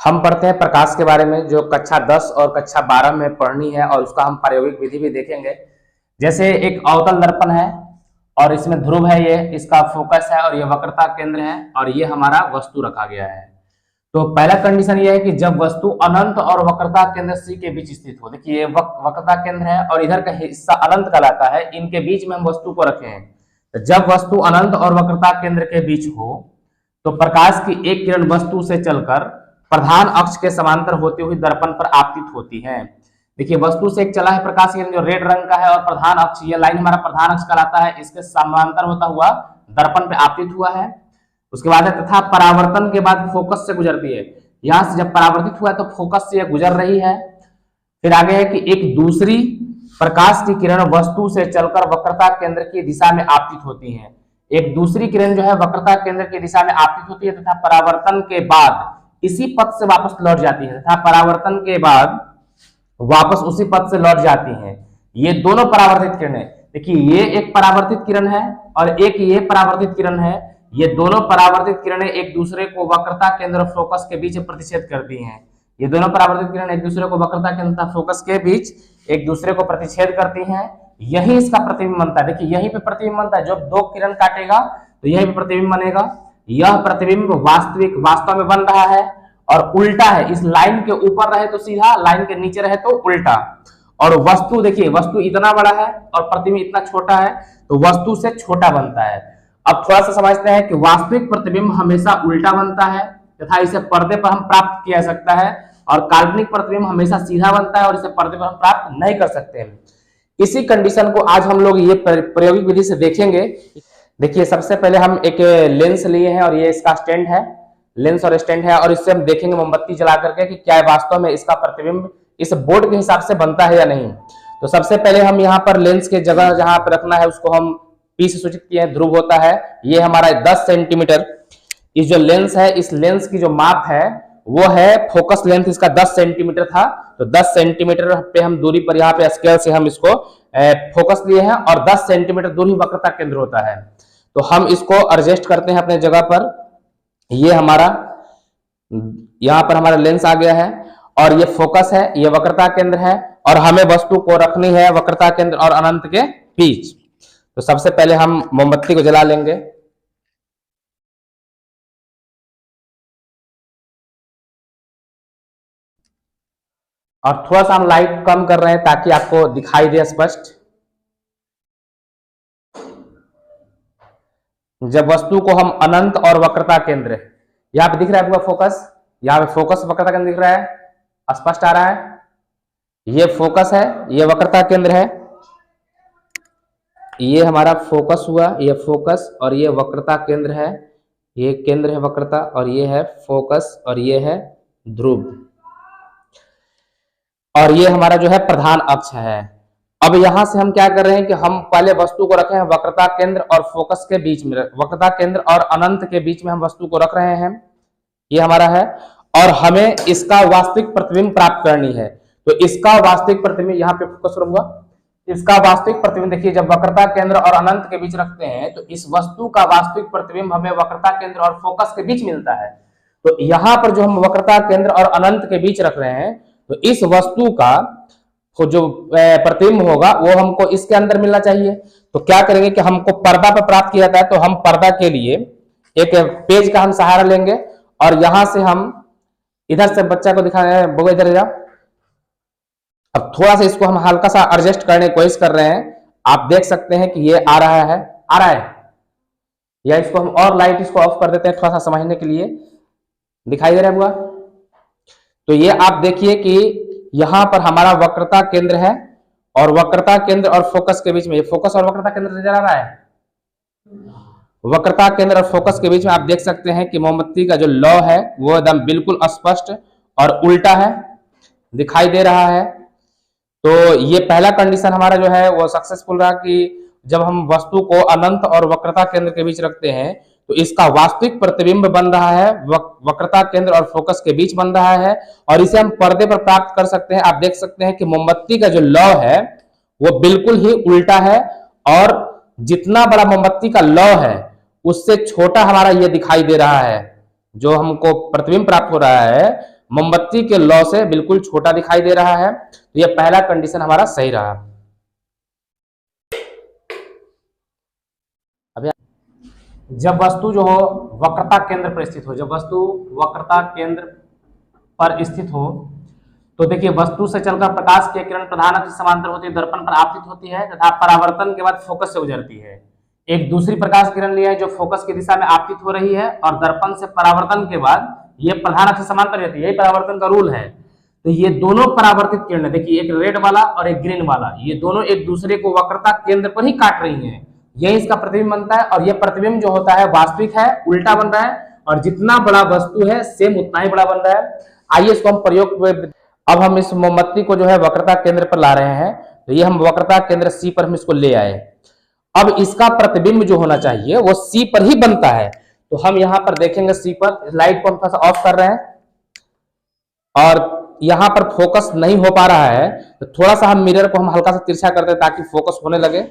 हम पढ़ते हैं प्रकाश के बारे में, जो कक्षा 10 और कक्षा 12 में पढ़नी है, और उसका हम प्रायोगिक विधि भी देखेंगे। जैसे एक अवतल दर्पण है और इसमें ध्रुव है, ये इसका फोकस है और ये वक्रता केंद्र है और ये हमारा वस्तु रखा गया है। तो पहला कंडीशन ये है कि जब वस्तु अनंत और वक्रता केंद्र सी के बीच स्थित हो। देखिए ये वक्रता केंद्र है और इधर का हिस्सा अनंत कहलाता है, इनके बीच में हम वस्तु को रखे हैं। तो जब वस्तु अनंत और वक्रता केंद्र के बीच हो तो प्रकाश की एक किरण वस्तु से चलकर प्रधान अक्ष के समांतर होते हुए दर्पण पर आपतित होती है। देखिए वस्तु से एक चला है प्रकाश किरण जो रेड रंग का है और प्रधान अक्ष, ये लाइन हमारा प्रधान अक्ष कहलाता है, इसके समांतर होता हुआ दर्पण पे आपतित हुआ है। उसके बाद है तथा परावर्तन के बाद फोकस से गुजरती है। यहां से जब परावर्तित हुआ है तो फोकस से गुजर रही है। फिर आगे है कि एक दूसरी प्रकाश की किरण वस्तु से चलकर वक्रता केंद्र की दिशा में आपतित होती है। एक दूसरी किरण जो है वक्रता केंद्र की दिशा में आपतित होती है तथा परावर्तन के बाद इसी पथ से वापस लौट जाती है तथा परावर्तन के बाद वापस उसी पथ से लौट जाती हैं। ये दोनों परावर्तित किरणें, देखिए ये एक परावर्तित किरण है और एक ये परावर्तित किरण है। ये दोनों परावर्तित किरणें एक दूसरे को वक्रता केंद्र और फोकस के बीच प्रतिच्छेद करती हैं। ये दोनों परावर्तित किरण एक दूसरे को वक्रता केंद्र और फोकस के बीच एक दूसरे को प्रतिच्छेद करती हैं। यही इसका प्रतिबिंब बनता है। देखिए यहीं पे प्रतिबिंब बनता है, जब दो किरण काटेगा तो यहीं पे प्रतिबिंब बनेगा। यह प्रतिबिंब वास्तव में बन रहा है और उल्टा है, इस लाइन के ऊपर रहे तो सीधा, लाइन के नीचे रहे तो उल्टा। और वस्तु देखिए, वस्तु इतना बड़ा है और प्रतिबिंब इतना छोटा है तो वस्तु से छोटा बनता है। अब थोड़ा सा समझते हैं कि वास्तविक प्रतिबिंब हमेशा उल्टा बनता है तथा इसे पर्दे पर हम प्राप्त किया जा सकता है, और काल्पनिक प्रतिबिंब हमेशा सीधा बनता है और इसे पर्दे पर हम प्राप्त नहीं कर सकते हैं। इसी कंडीशन को आज हम लोग ये प्रायोगिक विधि से देखेंगे। देखिए सबसे पहले हम एक लेंस लिए हैं और ये इसका स्टैंड है, लेंस और स्टैंड है, और इससे हम देखेंगे मोमबत्ती जला करके कि क्या वास्तव में इसका प्रतिबिंब इस बोर्ड के हिसाब से बनता है या नहीं। तो सबसे पहले हम यहाँ पर लेंस के जगह जहां पर रखना है उसको हम P से सूचित किए हैं, ध्रुव होता है। ये हमारा 10 सेंटीमीटर, इस जो लेंस है इस लेंस की जो माप है वो है, फोकस लेंथ इसका 10 सेंटीमीटर था, तो 10 सेंटीमीटर पे हम दूरी पर यहाँ पे स्केल से हम इसको फोकस लिए हैं और 10 सेंटीमीटर दूरी वक्रता केंद्र होता है। तो हम इसको एडजस्ट करते हैं अपने जगह पर। ये हमारा यहाँ पर हमारा लेंस आ गया है और ये फोकस है, ये वक्रता केंद्र है और हमें वस्तु को रखनी है वक्रता केंद्र और अनंत के बीच। तो सबसे पहले हम मोमबत्ती को जला लेंगे। और थोड़ा सा हम लाइट कम कर रहे हैं ताकि आपको दिखाई दे स्पष्ट। जब वस्तु को हम अनंत और वक्रता केंद्र, यहाँ पे दिख रहा है आपका फोकस, यहाँ पे फोकस वक्रता केंद्र दिख रहा है, स्पष्ट आ रहा है। ये फोकस है, ये वक्रता केंद्र है, ये हमारा फोकस हुआ, ये फोकस और ये वक्रता केंद्र है, ये केंद्र है वक्रता और ये है फोकस और ये है ध्रुव, और ये हमारा जो है प्रधान अक्ष है। अब यहां से हम क्या कर रहे हैं कि हम पहले वस्तु को रखे हैं वक्रता केंद्र और फोकस के बीच में, वक्रता केंद्र और अनंत के बीच में हम वस्तु को रख रहे हैं, ये हमारा है, और हमें इसका वास्तविक प्रतिबिंब प्राप्त करनी है। तो इसका वास्तविक प्रतिबिंब यहाँ पे फोकस करूंगा, इसका वास्तविक प्रतिबिंब देखिए, जब वक्रता केंद्र और अनंत के बीच रखते हैं तो इस वस्तु का वास्तविक प्रतिबिंब हमें वक्रता केंद्र और फोकस के बीच मिलता है। तो यहाँ पर जो हम वक्रता केंद्र और अनंत के बीच रख रहे हैं तो इस वस्तु का जो प्रतिबिंब होगा वो हमको इसके अंदर मिलना चाहिए। तो क्या करेंगे कि हमको पर्दा पर प्राप्त किया जाता है, तो हम पर्दा के लिए एक पेज का हम सहारा लेंगे और यहां से हम इधर से बच्चा को दिखाने, बगो इधर जाओ। अब थोड़ा सा इसको हम हल्का सा एडजस्ट करने की कोशिश कर रहे हैं, आप देख सकते हैं कि ये आ रहा है, आ रहा है, या इसको हम और लाइट इसको ऑफ कर देते हैं थोड़ा सा समझने के लिए, दिखाई दे रहा है हुआ। तो ये आप देखिए कि यहां पर हमारा वक्रता केंद्र है और वक्रता केंद्र और फोकस के बीच में, ये फोकस और वक्रता केंद्र नजर आ रहा है, वक्रता केंद्र और फोकस के बीच में आप देख सकते हैं कि मोमबत्ती का जो लौ है वो एकदम बिल्कुल स्पष्ट और उल्टा है, दिखाई दे रहा है। तो ये पहला कंडीशन हमारा जो है वो सक्सेसफुल रहा कि जब हम वस्तु को अनंत और वक्रता केंद्र के बीच रखते हैं तो इसका वास्तविक प्रतिबिंब बन रहा है वक्रता केंद्र और फोकस के बीच बन रहा है, और इसे हम पर्दे पर प्राप्त कर सकते हैं। आप देख सकते हैं कि मोमबत्ती का जो लौ है वो बिल्कुल ही उल्टा है और जितना बड़ा मोमबत्ती का लौ है उससे छोटा हमारा ये दिखाई दे रहा है। जो हमको प्रतिबिंब प्राप्त हो रहा है मोमबत्ती के लौ से बिल्कुल छोटा दिखाई दे रहा है। तो यह पहला कंडीशन हमारा सही रहा। अब जब वस्तु जो हो वक्रता केंद्र पर स्थित हो, जब वस्तु वक्रता केंद्र पर स्थित हो तो देखिए वस्तु से चलकर प्रकाश की किरण प्रधान अक्ष समांतर होती है, दर्पण पर आपतित होती है तथा परावर्तन के बाद फोकस से गुजरती है। एक दूसरी प्रकाश किरण ली है जो फोकस की दिशा में आपतित हो रही है और दर्पण से परावर्तन के बाद ये प्रधान अक्ष समांतर रहती है, यही परावर्तन का रूल है। तो ये दोनों परावर्तित किरण देखिए, एक रेड वाला और एक ग्रीन वाला, ये दोनों एक दूसरे को वक्रता केंद्र पर ही काट रही हैं। यही इसका प्रतिबिंब बनता है और ये प्रतिबिंब जो होता है वास्तविक है, उल्टा बन रहा है और जितना बड़ा वस्तु है सेम उतना ही बड़ा बन रहा है। आइए इसको हम प्रयोग, अब हम इस मोमबत्ती को जो है वक्रता केंद्र पर ला रहे हैं। तो ये हम वक्रता केंद्र सी पर हम इसको ले आए। अब इसका प्रतिबिंब जो होना चाहिए वो सी पर ही बनता है। तो हम यहां पर देखेंगे सी पर, लाइट को हम थोड़ा सा ऑफ कर रहे हैं और यहां पर फोकस नहीं हो पा रहा है तो थोड़ा सा हम मिरर को हम हल्का सा तिरछा करते हैं ताकि फोकस होने लगे।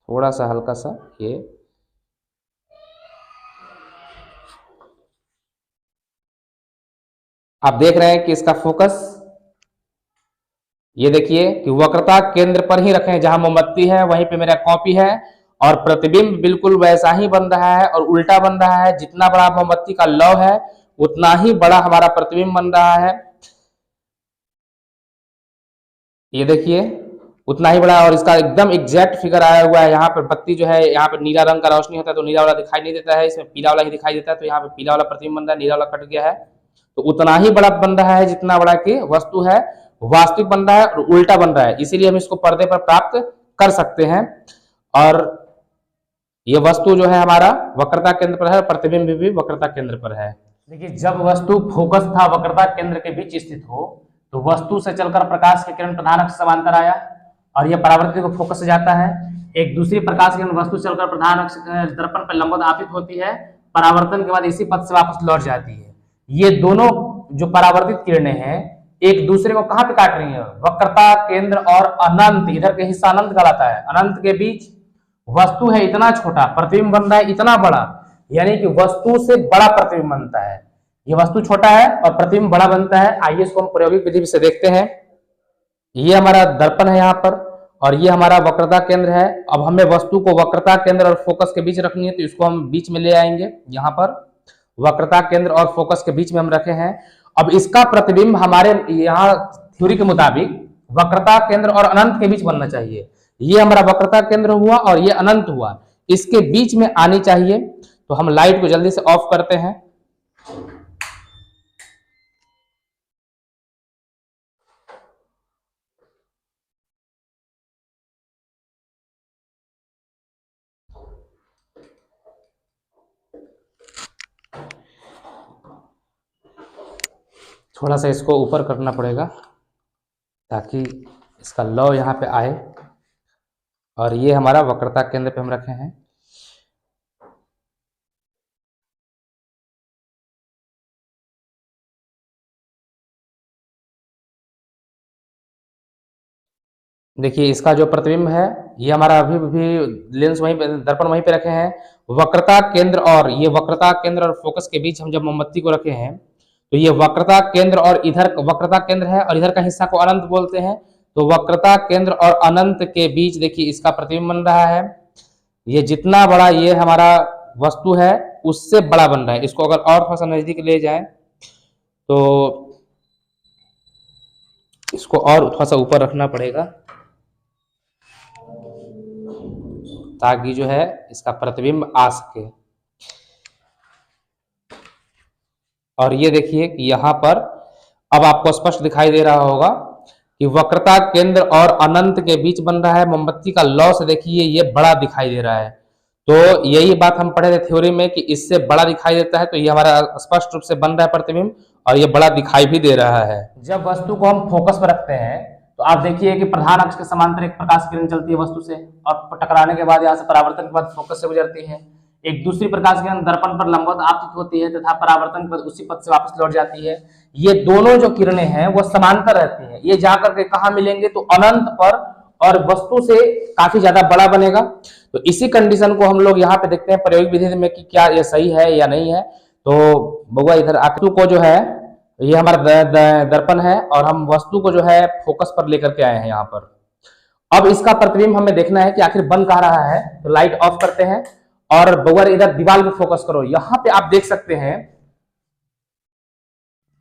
थोड़ा सा हल्का सा ये, आप देख रहे हैं कि इसका फोकस, ये देखिए कि वक्रता केंद्र पर ही रखे हैं, जहां मोमबत्ती है वहीं पे मेरा कॉपी है और प्रतिबिंब बिल्कुल वैसा ही बन रहा है और उल्टा बन रहा है। जितना बड़ा मोमबत्ती का लौ है उतना ही बड़ा हमारा प्रतिबिंब बन रहा है। ये देखिए उतना ही बड़ा, और इसका एकदम एग्जैक्ट फिगर आया हुआ है। यहाँ पर बत्ती जो है, यहाँ पे नीला रंग का रोशनी होता है तो नीला वाला दिखाई नहीं देता है, इसमें पीला वाला ही दिखाई देता है। तो यहाँ पे पीला वाला प्रतिबिंब बन रहा है, नीला वाला कट गया है। तो उतना ही बड़ा बन रहा है जितना बड़ा की वस्तु है वास्तविक बन रहा है और उल्टा बन रहा है। इसीलिए हम इसको पर्दे पर प्राप्त कर सकते हैं। और ये वस्तु जो है हमारा वक्रता केंद्र पर है, प्रतिबिंब भी वक्रता केंद्र पर है। देखिए जब वस्तु फोकस तथा वक्रता केंद्र के बीच स्थित हो तो वस्तु से चलकर प्रकाश की किरण प्रधान अक्ष समांतर आया और यह परावर्तित को फोकस से जाता है। एक दूसरी प्रकाश किरण वस्तु चलकर प्रधान अक्ष दर्पण पर लंबवत आपतित होती है, परावर्तन के बाद इसी पथ से वापस लौट जाती है। ये दोनों जो परावर्तित किरणें हैं एक दूसरे को कहां पे काट रही है, वक्रता केंद्र और अनंत, इधर के हिस्सा अनंत कहलाता है, अनंत के बीच। वस्तु है इतना छोटा, प्रतिबिंब बन रहा है इतना बड़ा, यानी कि वस्तु से बड़ा प्रतिबिंब बनता है। ये वस्तु छोटा है और प्रतिबिंब बड़ा बनता है। आइए इसको हम प्रायोगिक विधि से देखते हैं। ये हमारा दर्पण है यहाँ पर और ये हमारा वक्रता केंद्र है। अब हमें वस्तु को वक्रता केंद्र और फोकस के बीच रखनी है तो इसको हम बीच में ले आएंगे। यहाँ पर वक्रता केंद्र और फोकस के बीच में हम रखे हैं। अब इसका प्रतिबिंब हमारे यहाँ थ्योरी के मुताबिक वक्रता केंद्र और अनंत के बीच बनना चाहिए। ये हमारा वक्रता केंद्र हुआ और ये अनंत हुआ, इसके बीच में आनी चाहिए। तो हम लाइट को जल्दी से ऑफ करते हैं। थोड़ा सा इसको ऊपर करना पड़ेगा ताकि इसका लौ यहाँ पे आए। और ये हमारा वक्रता केंद्र पे हम रखे हैं। देखिए इसका जो प्रतिबिंब है ये हमारा अभी भी लेंस वहीं पे, दर्पण वहीं पे रखे हैं। वक्रता केंद्र और ये वक्रता केंद्र और फोकस के बीच हम जब मोमबत्ती को रखे हैं तो ये वक्रता केंद्र और इधर वक्रता केंद्र है और इधर का हिस्सा को अनंत बोलते हैं। तो वक्रता केंद्र और अनंत के बीच देखिए इसका प्रतिबिंब बन रहा है। ये जितना बड़ा ये हमारा वस्तु है उससे बड़ा बन रहा है। इसको अगर और थोड़ा सा नजदीक ले जाए तो इसको और थोड़ा सा ऊपर रखना पड़ेगा ताकि जो है इसका प्रतिबिंब आ सके। और ये देखिए कि यहाँ पर अब आपको स्पष्ट दिखाई दे रहा होगा कि वक्रता केंद्र और अनंत के बीच बन रहा है। मोमबत्ती का लौ से देखिए ये बड़ा दिखाई दे रहा है। तो यही बात हम पढ़े थे थ्योरी में कि इससे बड़ा दिखाई देता है। तो ये हमारा स्पष्ट रूप से बन रहा है प्रतिबिंब और ये बड़ा दिखाई भी दे रहा है। जब वस्तु को हम फोकस पर रखते हैं तो आप देखिए कि प्रधान अक्ष के समांतर एक प्रकाश किरण चलती है वस्तु से और टकराने के बाद यहाँ से परावर्तन के बाद फोकस से गुजरती है। एक दूसरी प्रकाश किरण दर्पण पर लंबवत आपतित होती है तथा परावर्तन के बाद उसी पथ से वापस लौट जाती है। ये दोनों जो किरणें हैं वो समांतर रहती हैं। ये जाकर के कहाँ मिलेंगे तो अनंत पर और वस्तु से काफी ज्यादा बड़ा बनेगा। तो इसी कंडीशन को हम लोग यहाँ पे देखते हैं प्रायोगिक विधि में कि क्या ये सही है या नहीं है। तो बउआ इधर वस्तु को जो है, ये हमारा दर्पण है और हम वस्तु को जो है फोकस पर लेकर के आए हैं यहाँ पर। अब इसका प्रतिबिंब हमें देखना है कि आखिर बन कहाँ रहा है। तो लाइट ऑफ करते हैं और बउआ इधर दीवार पे फोकस करो। यहाँ पे आप देख सकते हैं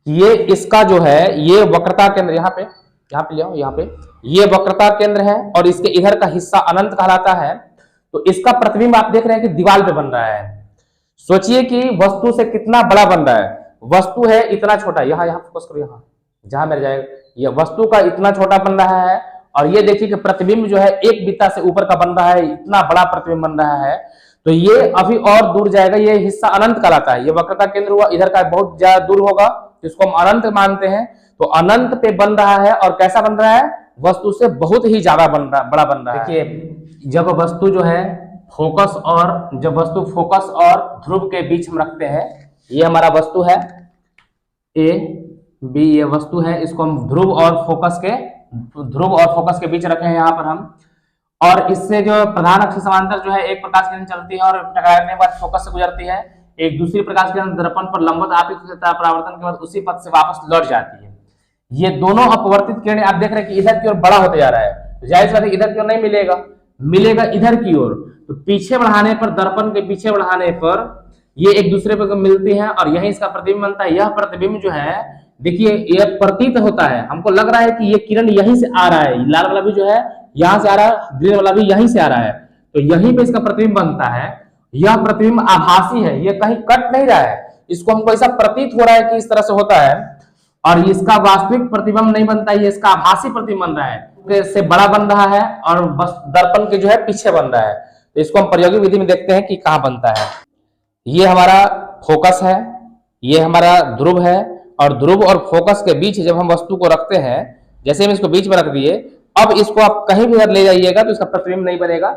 ये इसका जो है ये वक्रता केंद्र, यहाँ पे ले आओ, यहाँ पे ये वक्रता केंद्र है और इसके इधर का हिस्सा अनंत कहलाता है। तो इसका प्रतिबिंब आप देख रहे हैं कि दीवार पे बन रहा है। सोचिए कि वस्तु से कितना बड़ा बन रहा है। वस्तु है इतना छोटा, यहाँ फोकस करो, यहाँ जहां मेरे जाएगा, ये वस्तु का इतना छोटा बन रहा है और ये देखिए कि प्रतिबिंब जो है एक बित्ता से ऊपर का बन रहा है, इतना बड़ा प्रतिबिंब बन रहा है। तो ये अभी और दूर जाएगा, ये हिस्सा अनंत कहलाता है। ये वक्रता केंद्र हुआ, इधर का बहुत ज्यादा दूर होगा, जिसको हम अनंत मानते हैं। तो अनंत पे बन रहा है और कैसा बन रहा है, वस्तु से बहुत ही ज्यादा बड़ा बन रहा है। देखिए जब वस्तु जो है फोकस और ध्रुव के बीच हम रखते हैं, ये हमारा वस्तु है ए बी, ये वस्तु है, इसको हम ध्रुव और फोकस के बीच रखे हैं यहाँ पर हम। और इससे जो प्रधान अक्ष समांतर जो है एक प्रकाश किरण चलती है और टकराने के बाद फोकस से गुजरती है, एक दूसरी प्रकाश किरण दर्पण पर लंबवत आपतित होता है, परावर्तन के बाद उसी पथ से वापस लौट जाती है। ये दोनों अपवर्तित किरणें आप देख रहे हैं कि इधर की ओर बड़ा होते जा रहा है। तो जाहिर सी बात है इधर की ओर नहीं मिलेगा इधर की ओर। तो पीछे बढ़ाने पर, दर्पण के पीछे बढ़ाने पर ये एक दूसरे पर मिलती हैं और यही इसका प्रतिबिंब बनता है। यह प्रतिबिंब जो है देखिए ये प्रतीत होता है, हमको लग रहा है कि ये किरण यहीं से आ रहा है, लाल वाला भी जो है यहां से आ रहा है, ग्रीन वाला भी यहीं से आ रहा है। तो यहीं पे इसका प्रतिबिंब बनता है। यह प्रतिबिंब आभासी है, ये कहीं कट नहीं रहा है, इसको हमको ऐसा प्रतीत हो रहा है कि इस तरह से होता है और इसका वास्तविक प्रतिबिंब नहीं बनता है, ये इसका आभासी प्रतिबिंब बन रहा है, से बड़ा बन रहा है और बस दर्पण के जो है पीछे बन रहा है। तो इसको हम प्रायोगिक विधि में देखते हैं कि कहाँ बनता है। ये हमारा फोकस है, ये हमारा ध्रुव है और ध्रुव और फोकस के बीच जब हम वस्तु को रखते हैं, जैसे हम इसको बीच में रख दिए, अब इसको आप कहीं भी ले जाइएगा तो इसका प्रतिबिंब नहीं बनेगा।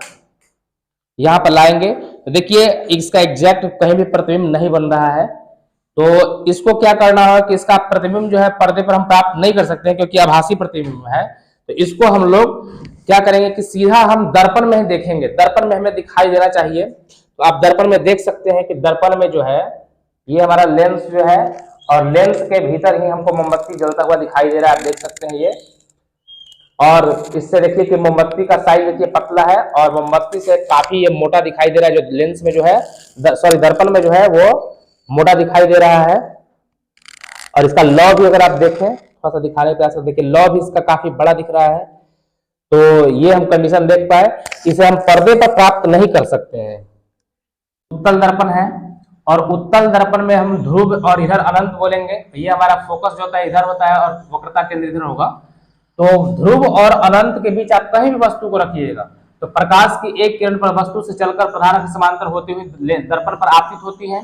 यहां पर लाएंगे तो देखिए इसका एग्जैक्ट कहीं भी प्रतिबिंब नहीं बन रहा है। तो इसको क्या करना होगा कि इसका प्रतिबिंब जो है पर्दे पर हम प्राप्त नहीं कर सकते हैं क्योंकि आभासी प्रतिबिंब है। तो इसको हम लोग क्या करेंगे कि सीधा हम दर्पण में ही देखेंगे, दर्पण में हमें दिखाई देना चाहिए। तो आप दर्पण में देख सकते हैं कि दर्पण में जो है ये हमारा लेंस जो है और लेंस के भीतर ही हमको मोमबत्ती जलता हुआ दिखाई दे रहा है, आप देख सकते हैं ये। और इससे देखिए कि मोमबत्ती का साइज देखिए पतला है और मोमबत्ती से काफी ये मोटा दिखाई दे रहा है, जो लेंस में जो है दर्पण में जो है वो मोटा दिखाई दे रहा है। और इसका लौ भी अगर आप देखें, थोड़ा सा दिखाने प्रयास करते, देखिए लौ भी इसका काफी बड़ा दिख रहा है। तो ये हम कंडीशन देख पाए, इसे हम पर्दे पर प्राप्त नहीं कर सकते हैं। उत्तल दर्पण है और उत्तल दर्पण में हम ध्रुव और इधर अनंत बोलेंगे। तो ये हमारा फोकस जो होता है इधर होता है और वक्रता केंद्र इधर होगा। तो ध्रुव और अनंत के बीच आप कहीं भी वस्तु को रखिएगा तो प्रकाश की एक किरण पर वस्तु से चलकर प्रधान अक्ष समांतर होते हुए दर्पण पर आपतित होती है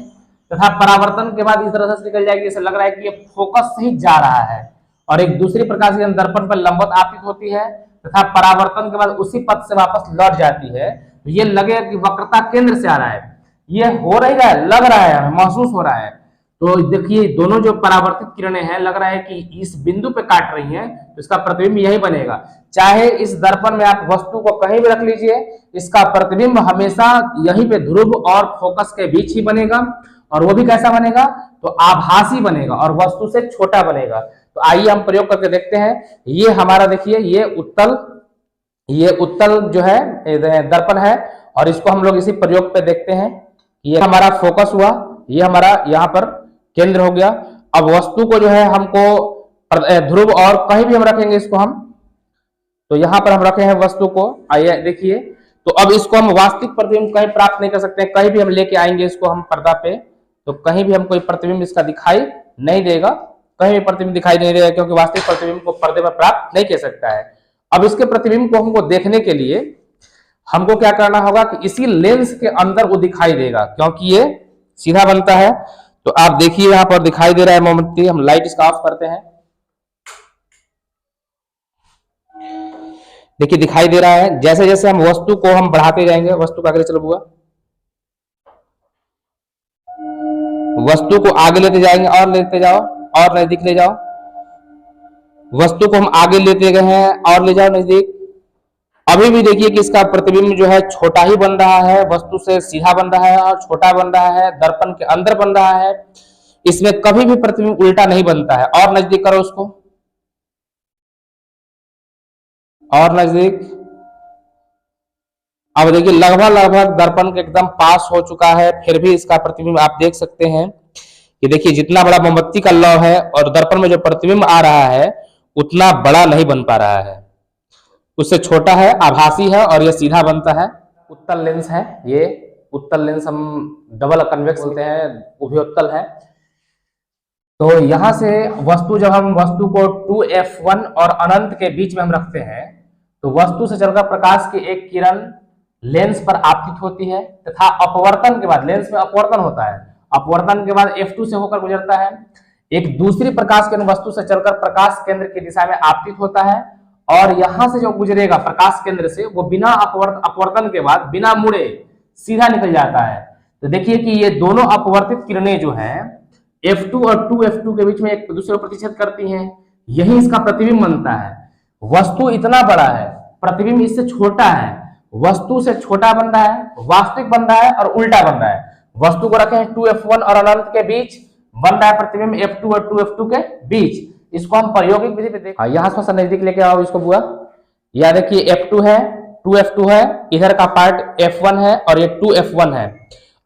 तथा परावर्तन के बाद इस तरह से निकल जाएगी, जैसे लग रहा है कि ये फोकस से ही जा रहा है। और एक दूसरी प्रकाश किरण दर्पण पर लंबवत आपतित होती है तथा परावर्तन के बाद उसी पथ से वापस लौट जाती है। तो ये लगेगा कि वक्रता केंद्र से आ रहा है, ये हो रही है, लग रहा है, महसूस हो रहा है। तो देखिए दोनों जो परावर्तित किरणें हैं लग रहा है कि इस बिंदु पे काट रही हैं, तो इसका प्रतिबिंब यही बनेगा। चाहे इस दर्पण में आप वस्तु को कहीं भी रख लीजिए, इसका प्रतिबिंब हमेशा यहीं पे ध्रुव और फोकस के बीच ही बनेगा। और वो भी कैसा बनेगा, तो आभासी बनेगा और वस्तु से छोटा बनेगा। तो आइए हम प्रयोग करके देखते हैं। ये हमारा देखिए ये उत्तल जो है दर्पण है और इसको हम लोग इसी प्रयोग पे देखते हैं। ये हमारा फोकस हुआ, ये हमारा यहाँ पर केंद्र हो गया। अब वस्तु को जो है हमको ध्रुव और कहीं भी हम रखेंगे इसको हम, तो यहाँ पर हम रखे हैं वस्तु को। आइए देखिए, तो अब इसको हम वास्तविक प्रतिबिंब कहीं प्राप्त नहीं कर सकते हैं। कहीं भी हम लेके आएंगे इसको हम पर्दा पे, तो कहीं भी हमको प्रतिबिंब इसका दिखाई नहीं देगा, कहीं भी प्रतिबिंब दिखाई नहीं देगा, क्योंकि वास्तविक प्रतिबिंब को पर्दे पर प्राप्त नहीं कर सकता है। अब इसके प्रतिबिंब को हमको देखने के लिए हमको क्या करना होगा कि इसी लेंस के अंदर वो दिखाई देगा, क्योंकि ये सीधा बनता है। तो आप देखिए यहाँ पर दिखाई दे रहा है मोमबत्ती। हम लाइट इसका ऑफ करते हैं, देखिए दिखाई दे रहा है। जैसे जैसे हम वस्तु को हम बढ़ाते जाएंगे, वस्तु को आगे चलो बुआ, वस्तु को आगे लेते जाएंगे और लेते जाओ और नजदीक ले जाओ। वस्तु को हम आगे लेते गए हैं और ले जाओ नजदीक, अभी भी देखिए कि इसका प्रतिबिंब जो है छोटा ही बन रहा है, वस्तु से सीधा बन रहा है और छोटा बन रहा है, दर्पण के अंदर बन रहा है। इसमें कभी भी प्रतिबिंब उल्टा नहीं बनता है। और नजदीक करो उसको, और नजदीक। अब देखिए लगभग लगभग दर्पण के एकदम पास हो चुका है, फिर भी इसका प्रतिबिंब आप देख सकते हैं कि देखिए जितना बड़ा मोमबत्ती का लौ है और दर्पण में जो प्रतिबिंब आ रहा है उतना बड़ा नहीं बन पा रहा है, उससे छोटा है, आभासी है और यह सीधा बनता है। उत्तल लेंस है ये, उत्तल लेंस हम डबल कन्वेक्स बोलते हैं, उभयोत्तल है। तो यहां से वस्तु, जब हम वस्तु को 2f1 और अनंत के बीच में हम रखते हैं तो वस्तु से चलकर प्रकाश की एक किरण लेंस पर आपतित होती है तथा अपवर्तन के बाद, लेंस में अपवर्तन होता है, अपवर्तन के बाद f2 से होकर गुजरता है। एक दूसरी प्रकाश किरण वस्तु से चलकर प्रकाश केंद्र की दिशा में आपतित होता है और यहां से जो गुजरेगा प्रकाश केंद्र से, वो बिना अपवर्तन के बाद बिना मुड़े सीधा निकल जाता है। तो देखिए कि ये दोनों अपवर्तित किरणें जो हैं f2 और 2f2 के बीच में एक दूसरे को प्रतिच्छेद करती हैं, यही इसका प्रतिबिंब बनता है। वस्तु इतना बड़ा है, प्रतिबिंब इससे छोटा है, वस्तु से छोटा बन रहा है, वास्तविक बन रहा है और उल्टा बन रहा है। वस्तु को रखे 2f1 और अनंत के बीच, बन रहा है प्रतिबिंब f2 और 2f2 के बीच। इसको हम प्रायोगिक विधि पे देखें। यहाँ थोड़ा सा नजदीक लेके आओ इसको बुआ। यह देखिए f2 है, 2f2 है, इधर का पार्ट f1 है और ये 2f1 है।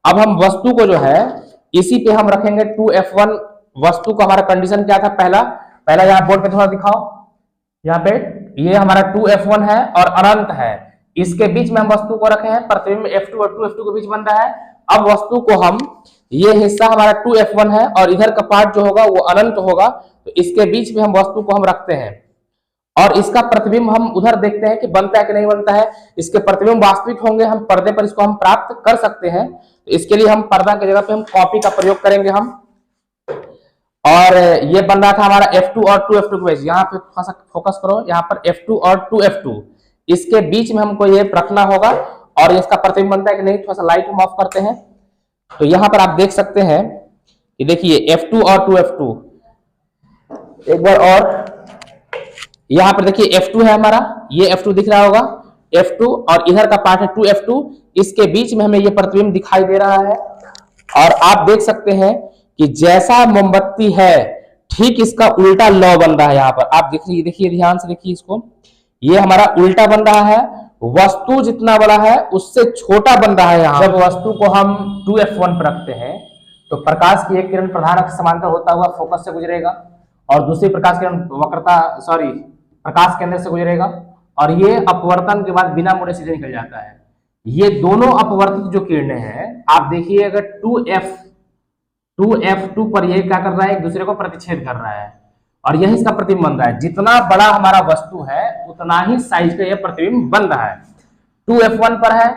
अब हम वस्तु को जो है इसी पे हम रखेंगे 2f1। वस्तु का हमारा कंडीशन क्या था, पहला यहाँ बोर्ड पे थोड़ा दिखाओ, यहाँ पे ये हमारा 2f1 है और अनंत है, इसके बीच में हम वस्तु को रखे हैं, प्रतिबिंब f2 और 2f2 के बीच बन रहा है। अब वस्तु को हम, ये हिस्सा हमारा 2f1 है और इधर का पार्ट जो होगा वो अनंत होगा, तो इसके बीच में हम वस्तु को हम रखते हैं और इसका प्रतिबिंब हम उधर देखते हैं कि बनता है कि नहीं बनता है। इसके प्रतिबिंब वास्तविक होंगे, हम पर्दे पर इसको हम प्राप्त कर सकते हैं। तो इसके लिए हम पर्दा की जगह पे हम कॉपी का प्रयोग करेंगे हम। और ये बन रहा था हमारा f2 और 2f2 के बीच। यहाँ पे थोड़ा सा फोकस करो, यहाँ पर f2 और 2f2 इसके बीच में हमको ये रखना होगा और इसका प्रतिबिंब बनता है कि नहीं। थोड़ा सा लाइट हम ऑफ करते हैं तो यहाँ पर आप देख सकते हैं कि देखिए f2 और 2f2, एक बार और यहाँ पर देखिए f2 है हमारा, ये f2 दिख रहा होगा, f2 और इधर का पार्ट है 2f2, इसके बीच में हमें ये प्रतिबिंब दिखाई दे रहा है। और आप देख सकते हैं कि जैसा मोमबत्ती है ठीक इसका उल्टा लौ बन रहा है। यहाँ पर आप देखिए ध्यान से देखिए इसको, ये हमारा उल्टा बन रहा है, वस्तु जितना बड़ा है उससे छोटा बन रहा है। यहाँ जब वस्तु को हम 2f1 पर रखते हैं तो प्रकाश की एक किरण प्रधान अक्ष समांतर होता हुआ फोकस से गुजरेगा और दूसरी प्रकाश किरण प्रकाश केंद्र से गुजरेगा और ये अपवर्तन के बाद बिना मुड़े सीधे निकल जाता है। ये दोनों अपवर्तित जो किरणें हैं, आप देखिए अगर 2f2 पर ये क्या कर रहा है, एक दूसरे को प्रतिच्छेद कर रहा है और यही इसका प्रतिबिंब बन रहा है। जितना बड़ा हमारा वस्तु है उतना ही साइज का यह प्रतिबिंब बन रहा है। 2f1 पर है,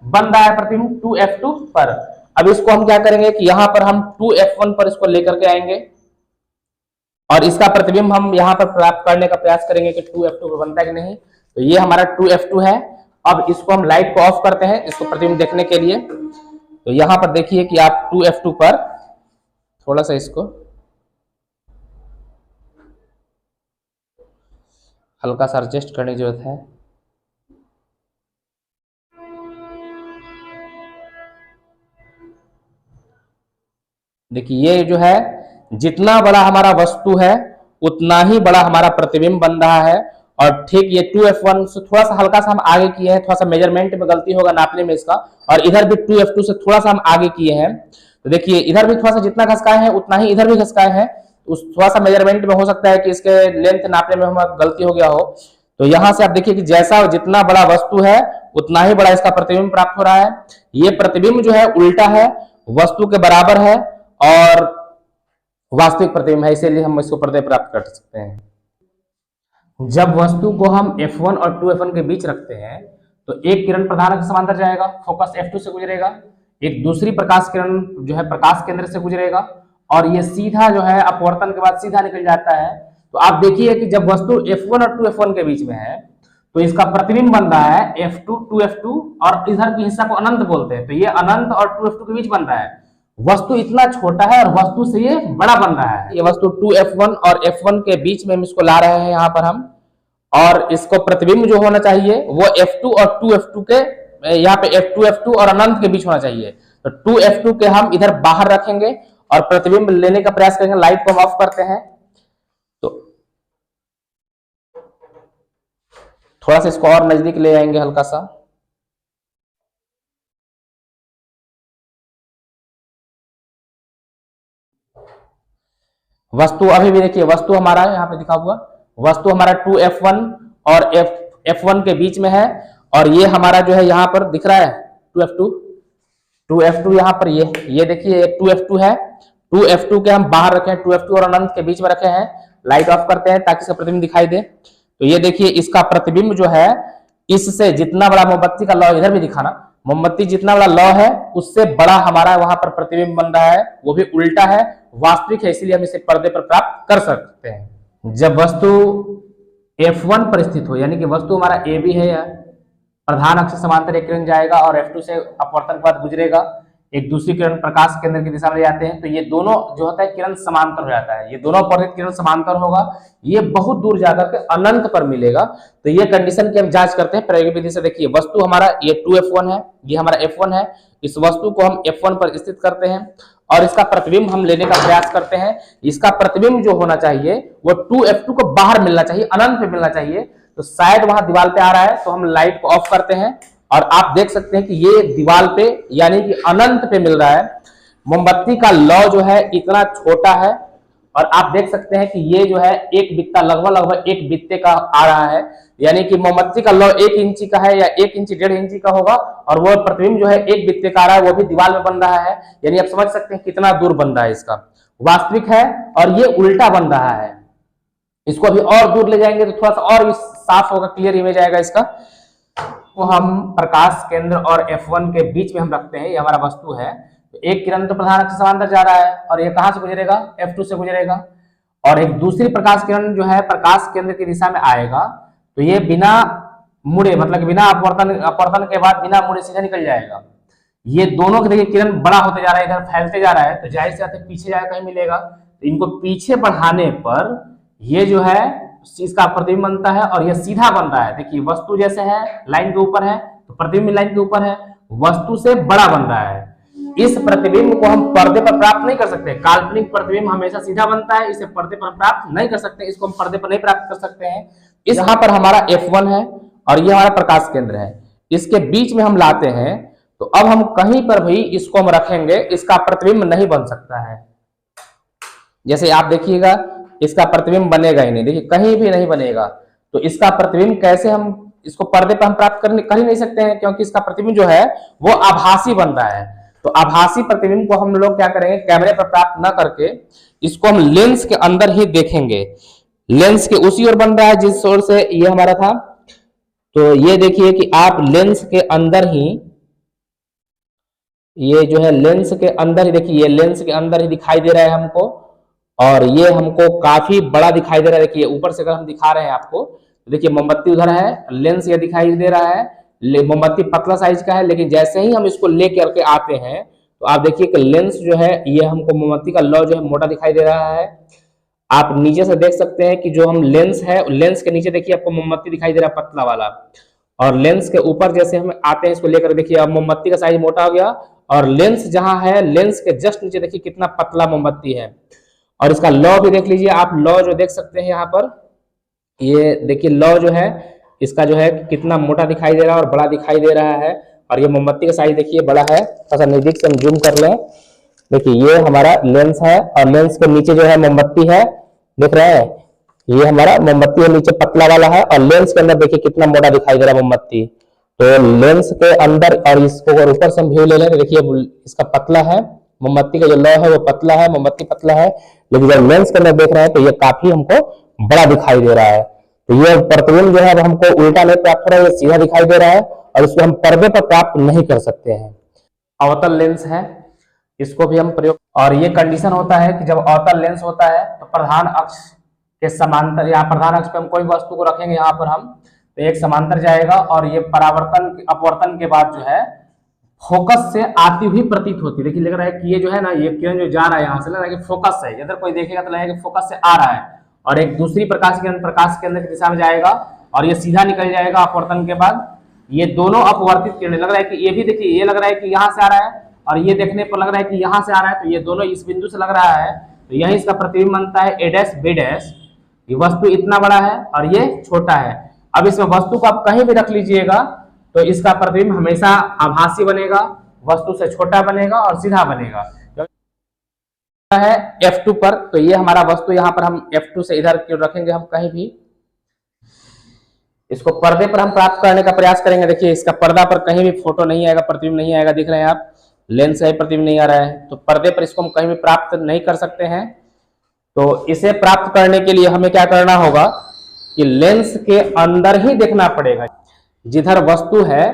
बन रहा है प्रतिबिंब 2f2 पर। अब इसको हम क्या करेंगे कि यहाँ पर हम 2f1 पर इसको लेकर के आएंगे और इसका प्रतिबिंब हम यहाँ पर प्राप्त करने का प्रयास करेंगे कि 2f2 पर बनता है कि नहीं। तो ये हमारा 2f2 है। अब इसको हम लाइट को ऑफ करते हैं इसको प्रतिबिंब देखने के लिए। तो यहाँ पर देखिए कि आप 2f2 पर थोड़ा सा इसको हल्का सा एडजस्ट करने की जरूरत है। देखिए ये जो है, जितना बड़ा हमारा वस्तु है उतना ही बड़ा हमारा प्रतिबिंब बन रहा है। और ठीक ये 2f1 से थोड़ा सा हल्का सा हम आगे किए हैं, थोड़ा सा मेजरमेंट में गलती होगा नापने में इसका, और इधर भी 2f2 से थोड़ा सा हम आगे किए हैं। तो देखिए इधर भी थोड़ा सा जितना घसकाए हैं उतना ही इधर भी घसकाए हैं। उस थोड़ा सा मेजरमेंट में हो सकता है कि इसके लेंथ नापने में हमारा गलती हो गया हो। तो यहाँ से आप देखिए कि जैसा जितना बड़ा वस्तु है उतना ही बड़ा इसका प्रतिबिंब प्राप्त हो रहा है। ये प्रतिबिंब जो है उल्टा है, वस्तु के बराबर है और वास्तविक प्रतिबिंब है, इसीलिए हम इसको पर्दे प्राप्त कर सकते हैं। जब वस्तु को हम f1 और 2f1 के बीच रखते हैं तो एक किरण प्रधान अक्ष समांतर जाएगा, फोकस f2 से गुजरेगा, एक दूसरी प्रकाश किरण जो है प्रकाश केंद्र से गुजरेगा और ये सीधा जो है अपवर्तन के बाद सीधा निकल जाता है। तो आप देखिए कि जब वस्तु f1 और 2f1 के बीच में है तो इसका प्रतिबिंब बन रहा है f2 2f2 और इधर के हिस्सा को अनंत बोलते हैं। तो ये अनंत और 2f2 के बीच बन रहा है। वस्तु इतना छोटा है और वस्तु से ये बड़ा बन रहा है। ये वस्तु 2f1 और f1 के बीच में हम इसको ला रहे हैं यहाँ पर हम, और इसको प्रतिबिंब जो होना चाहिए वो F2 और 2F2 के, यहाँ पे F2 और अनंत के बीच होना चाहिए। तो 2F2 के हम इधर बाहर रखेंगे और प्रतिबिंब लेने का प्रयास करेंगे। लाइट को हम ऑफ करते हैं। तो थोड़ा सा इसको और नजदीक ले आएंगे हल्का सा। वस्तु अभी भी देखिए, वस्तु हमारा यहाँ पे दिखा हुआ, वस्तु हमारा 2F1 और F1 के बीच में है, और ये हमारा जो है यहाँ पर दिख रहा है 2F2 यहाँ पर, ये देखिए 2F2 है। 2F2 के हम बाहर रखे हैं, 2F2 और अनंत के बीच में रखे हैं। लाइट ऑफ करते हैं ताकि इसका प्रतिबिंब दिखाई दे। तो ये देखिए इसका प्रतिबिंब जो है, इससे जितना बड़ा मोमबत्ती का लौ, इधर भी दिखाना, मोमबत्ती जितना बड़ा लौ है उससे बड़ा हमारा वहां पर प्रतिबिंब बन रहा है, वो भी उल्टा है, वास्तविक है, इसीलिए हम इसे पर्दे पर प्राप्त कर सकते हैं। जब वस्तु F1 पर स्थित हो, यानी कि वस्तु हमारा AB है, या प्रधान अक्ष से समांतर एक किरण जाएगा और F2 से अपवर्तन के बाद गुजरेगा, एक दूसरी किरण प्रकाश केंद्र की दिशा में ले जाते हैं, तो ये दोनों जो होता है किरण समांतर हो जाता है, ये दोनों अपवर्तित किरण समांतर होगा, ये बहुत दूर जाकर के अनंत पर मिलेगा। तो ये कंडीशन की हम जांच करते हैं प्रायोगिक विधि से। देखिए वस्तु हमारा ये 2F1 है, ये हमारा F1 है, इस वस्तु को हम F1 पर स्थित करते हैं और इसका प्रतिबिंब हम लेने का प्रयास करते हैं। इसका प्रतिबिंब जो होना चाहिए वो 2F2 को बाहर मिलना चाहिए, अनंत पे मिलना चाहिए। तो शायद वहां दीवार पे आ रहा है, तो हम लाइट को ऑफ करते हैं और आप देख सकते हैं कि ये दीवार पे यानी कि अनंत पे मिल रहा है। मोमबत्ती का लौ जो है इतना छोटा है और आप देख सकते हैं कि ये जो है एक बित्ता लगभग 1 बित्ते का आ रहा है, यानी कि मोमबत्ती का लौ 1 इंची का है या 1 इंची 1.5 इंची का होगा, और वो प्रतिबिंब जो है 1 बित्ते का आ रहा है, वो भी दीवार में बन रहा है। यानी आप समझ सकते हैं कितना दूर बन रहा है, इसका वास्तविक है और ये उल्टा बन रहा है। इसको अभी और दूर ले जाएंगे तो थोड़ा सा और साफ होगा, क्लियर इमेज आएगा इसका। तो हम प्रकाश केंद्र और F1 के बीच में हम रखते हैं, ये हमारा वस्तु है। तो एक किरण तो प्रधान अक्ष से समांतर जा रहा है और ये कहां से गुजरेगा, F2 से गुजरेगा, और एक दूसरी प्रकाश किरण जो है प्रकाश केंद्र की दिशा में आएगा, तो ये बिना मुड़े, मतलब बिना अपवर्तन के बाद बिना मुड़े सीधा निकल जाएगा। ये दोनों के देखिए किरण बड़ा होते जा रहा है, इधर फैलते जा रहा है, तो जाहिर से पीछे जाकर कहीं मिलेगा। तो इनको पीछे बढ़ाने पर ये जो है इसका प्रतिबिंब बनता है और यह सीधा बन रहा है। देखिए वस्तु जैसे है लाइन के ऊपर है, तो प्रतिबिंब लाइन के ऊपर है, वस्तु से बड़ा बन रहा है। इस प्रतिबिंब को हम पर्दे पर प्राप्त नहीं कर सकते। काल्पनिक प्रतिबिंब हमेशा सीधा बनता है, इसे पर्दे पर प्राप्त नहीं कर सकते, इसको हम पर्दे पर नहीं प्राप्त कर सकते हैं। इस यहाँ पर हमारा F1 है और ये हमारा प्रकाश केंद्र है, इसके बीच में हम लाते हैं, तो अब हम कहीं पर भी इसको हम रखेंगे, इसका प्रतिबिंब नहीं बन सकता है। जैसे आप देखिएगा इसका प्रतिबिंब बनेगा ही नहीं, देखिए कहीं भी नहीं बनेगा। तो इसका प्रतिबिंब कैसे हम इसको पर्दे पर हम प्राप्त कर ही नहीं सकते हैं, क्योंकि इसका प्रतिबिंब जो है वो आभासी बन रहा है। तो आभासी प्रतिबिंब को हम लोग क्या करेंगे, कैमरे पर प्राप्त ना करके इसको हम लेंस के अंदर ही देखेंगे। लेंस के उसी ओर बन रहा है जिस ओर से ये हमारा था। तो ये देखिए कि आप लेंस के अंदर ही, ये जो है लेंस के अंदर ही, देखिए ये लेंस के अंदर ही दिखाई दे रहा है हमको, और ये हमको काफी बड़ा दिखाई दे रहा है। देखिए ऊपर से अगर हम दिखा रहे हैं आपको, तो देखिए मोमबत्ती उधर है, लेंस ये दिखाई दे रहा है, मोमबत्ती पतला साइज का है, लेकिन जैसे ही हम इसको ले करके आते हैं तो आप देखिए कि लेंस जो है ये हमको मोमबत्ती का लौ जो है मोटा दिखाई दे रहा है। आप नीचे से देख सकते हैं कि जो हम लेंस है, लेंस के नीचे देखिए आपको मोमबत्ती दिखाई दे रहा है पतला वाला, और लेंस के ऊपर जैसे हम आते हैं इसको लेकर, देखिए अब मोमबत्ती का साइज मोटा हो गया, और लेंस जहां है लेंस के जस्ट नीचे देखिए कितना पतला मोमबत्ती है। और इसका लौ भी देख लीजिए आप, लौ जो देख सकते हैं यहाँ पर, ये देखिए लौ जो है इसका जो है कितना मोटा दिखाई दे रहा है और बड़ा दिखाई दे रहा है। और ये मोमबत्ती का साइज देखिए बड़ा है, थोड़ा सा नजदीक से हम जूम कर लें, देखिए ये हमारा लेंस है और लेंस के नीचे जो है मोमबत्ती है, देख रहे हैं, ये हमारा मोमबत्ती है नीचे पतला वाला है, और लेंस के अंदर देखिए कितना मोटा दिखाई दे रहा है मोमबत्ती। तो लेंस के अंदर, और इसको अगर ऊपर से हम व्यू ले लें, देखिए इसका पतला है, मोमबत्ती का जो लौ है वो पतला है, मोमबत्ती पतला है, लेकिन जब लेंस के अंदर देख रहे हैं तो ये काफी हमको बड़ा दिखाई दे रहा है। तो ये प्रतिबिंब जो है वो हमको उल्टा नहीं प्राप्त हो रहा है, ये सीधा दिखाई दे रहा है, और इसको हम पर्दे पर प्राप्त नहीं कर सकते हैं। अवतल लेंस है, इसको भी हम प्रयोग, और ये कंडीशन होता है कि जब अवतल लेंस होता है तो प्रधान अक्ष के समांतर, या प्रधान अक्ष पे हम कोई वस्तु को रखेंगे यहाँ पर हम, तो एक समांतर जाएगा, और ये परावर्तन अपवर्तन के बाद जो है फोकस से आती हुई प्रतीत होती है। देखिए लग रहा है कि ये जो है ना, ये किरण जो जा रहा है यहाँ से, लग रहा है कि फोकस है, अगर कोई देखेगा तो लगेगा कि फोकस से आ रहा है, और एक दूसरी प्रकाश किरण प्रकाश केंद्र की दिशा में जाएगा, और ये सीधा निकल जाएगा अपवर्तन के बाद। ये दोनों अपवर्तित किरणें, लग रहा है कि ये भी देखिए, ये लग रहा है कि यहाँ से आ रहा है और ये देखने पर लग रहा है कि यहाँ से आ रहा है, तो ये दोनों इस बिंदु से लग रहा है, तो यही इसका प्रतिबिंब बनता है a डैश b डैश। ये वस्तु इतना बड़ा है और ये छोटा है। अब इसमें वस्तु को आप कहीं भी रख लीजिएगा तो इसका प्रतिबिंब हमेशा आभासी बनेगा, वस्तु से छोटा बनेगा और सीधा बनेगा। है F2 पर, तो ये हमारा वस्तु यहाँ पर हम F2 से इधर क्यों रखेंगे, हम कहीं भी इसको पर्दे पर हम प्राप्त करने का प्रयास करेंगे। देखिए इसका पर्दा पर कहीं भी फोटो नहीं आएगा, प्रतिबिंब नहीं आएगा, दिख रहे हैं आप, लेंस से प्रतिबिंब नहीं आ रहा है, तो पर्दे पर इसको हम कहीं भी प्राप्त नहीं कर सकते हैं। तो इसे प्राप्त करने के लिए हमें क्या करना होगा कि लेंस के अंदर ही देखना पड़ेगा। जिधर वस्तु है,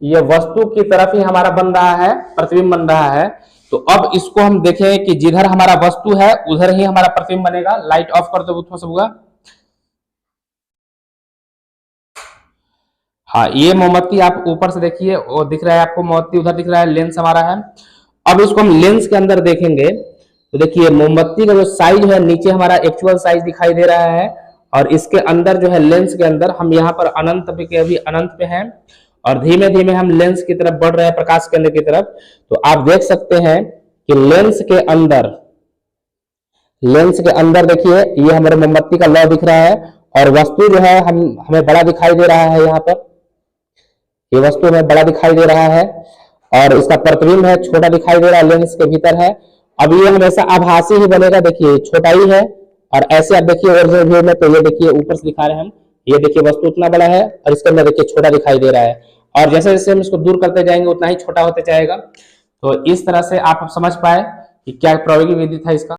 ये वस्तु की तरफ ही हमारा बन रहा है, प्रतिबिंब बन रहा है। तो अब इसको हम देखें कि जिधर हमारा वस्तु है उधर ही हमारा प्रतिबिंब बनेगा। लाइट ऑफ कर दो थोड़ा सा होगा। हाँ, ये मोमबत्ती आप ऊपर से देखिए, वो दिख रहा है आपको, मोमबत्ती उधर दिख रहा है, लेंस हमारा है। अब इसको हम लेंस के अंदर देखेंगे तो देखिए मोमबत्ती का जो साइज है, नीचे हमारा एक्चुअल साइज दिखाई दे रहा है और इसके अंदर जो है लेंस के अंदर हम यहाँ पर अनंत पे के अभी अनंत पे हैं और धीमे धीमे हम लेंस की तरफ बढ़ रहे हैं, प्रकाश केंद्र की तरफ। तो आप देख सकते हैं कि लेंस के अंदर देखिए ये हमारे मोमबत्ती का लौ दिख रहा है और वस्तु जो है हमें बड़ा दिखाई दे रहा है। यहाँ पर ये वस्तु हमें बड़ा दिखाई दे रहा है और इसका प्रतिबिंब है छोटा दिखाई दे रहा है, लेंस के भीतर है। अब ये हमेशा आभासी ही बनेगा, देखिए छोटा ही है। और ऐसे आप देखिए ओरिजिनल व्यू में, तो ये देखिए ऊपर से दिखा रहे हैं हम, ये देखिए वस्तु उतना बड़ा है और इसके अंदर देखिए छोटा दिखाई दे रहा है और जैसे जैसे हम इसको दूर करते जाएंगे उतना ही छोटा होते जाएगा। तो इस तरह से आप समझ पाए कि क्या प्रायोगिक विधि था इसका।